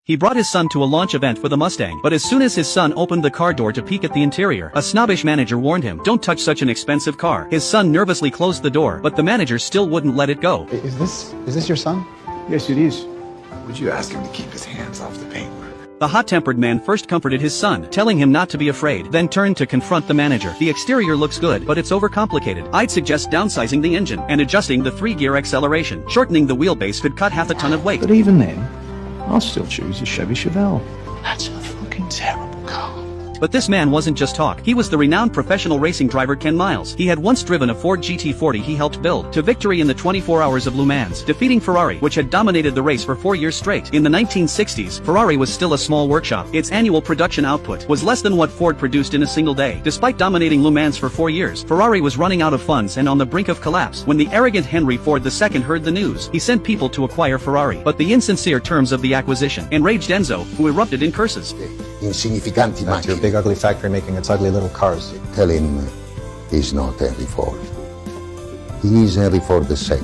He brought his son to a launch event for the Mustang, but as soon as his son opened the car door to peek at the interior, a snobbish manager warned him, "Don't touch such an expensive car." His son nervously closed the door, but the manager still wouldn't let it go. Is this your son? Yes, it is. Would you ask him to keep his hands off the paintwork? The hot-tempered man first comforted his son, telling him not to be afraid, then turned to confront the manager. "The exterior looks good, but it's overcomplicated. I'd suggest downsizing the engine and adjusting the 3-gear acceleration. Shortening the wheelbase could cut half a ton of weight." But even then, I'll still choose a Chevy Chevelle. That's a fucking terrible car. But this man wasn't just talk. He was the renowned professional racing driver Ken Miles. He had once driven a Ford GT40 he helped build to victory in the 24 Hours of Le Mans, defeating Ferrari, which had dominated the race for 4 years straight. In the 1960s, Ferrari was still a small workshop. Its annual production output was less than what Ford produced in a single day. Despite dominating Le Mans for 4 years, Ferrari was running out of funds and on the brink of collapse when the arrogant Henry Ford II heard the news. He sent people to acquire Ferrari, but the insincere terms of the acquisition enraged Enzo, who erupted in curses. Insignificanti That's your big ugly factory making its ugly little cars. Tell him he's not Henry Ford. He's Henry Ford II.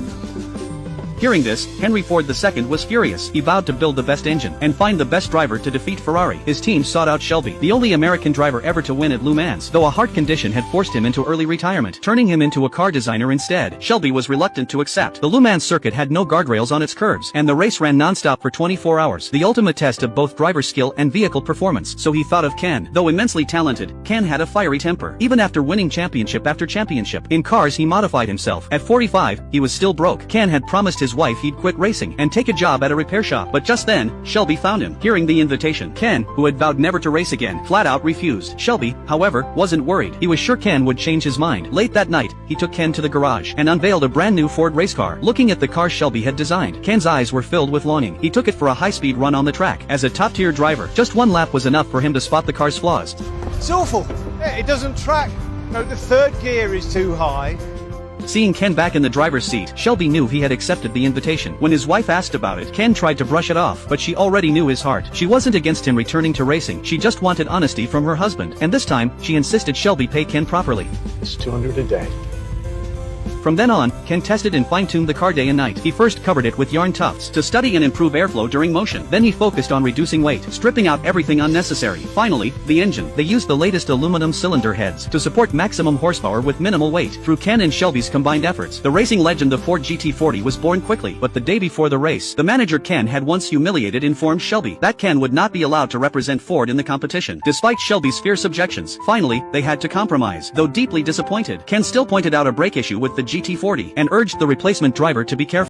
Hearing this, Henry Ford II was furious. He vowed to build the best engine and find the best driver to defeat Ferrari. His team sought out Shelby, the only American driver ever to win at Le Mans, though a heart condition had forced him into early retirement, turning him into a car designer instead. Shelby was reluctant to accept. The Le Mans circuit had no guardrails on its curves, and the race ran non-stop for 24 hours, the ultimate test of both driver skill and vehicle performance. So he thought of Ken. Though immensely talented, Ken had a fiery temper. Even after winning championship after championship in cars, he modified himself. At 45, he was still broke. Ken had promised his wife he'd quit racing and take a job at a repair shop, but just then, Shelby found him. Hearing the invitation, Ken, who had vowed never to race again, flat out refused. Shelby, however, wasn't worried. He was sure Ken would change his mind. Late that night, he took Ken to the garage and unveiled a brand new Ford race car. Looking at the car Shelby had designed, Ken's eyes were filled with longing. He took it for a high-speed run on the track. As a top-tier driver, just one lap was enough for him to spot the car's flaws. It's awful. It doesn't track. No, the third gear is too high. Seeing Ken back in the driver's seat, Shelby knew he had accepted the invitation. When his wife asked about it, Ken tried to brush it off, but she already knew his heart. She wasn't against him returning to racing. She just wanted honesty from her husband. And this time, she insisted Shelby pay Ken properly. It's $200 a day. From then on, Ken tested and fine-tuned the car day and night. He first covered it with yarn tufts to study and improve airflow during motion. Then he focused on reducing weight, stripping out everything unnecessary. Finally, the engine. They used the latest aluminum cylinder heads to support maximum horsepower with minimal weight. Through Ken and Shelby's combined efforts, the racing legend of Ford GT40 was born quickly. But the day before the race, the manager Ken had once humiliated informed Shelby that Ken would not be allowed to represent Ford in the competition. Despite Shelby's fierce objections, finally, they had to compromise. Though deeply disappointed, Ken still pointed out a brake issue with the GT40 and urged the replacement driver to be careful.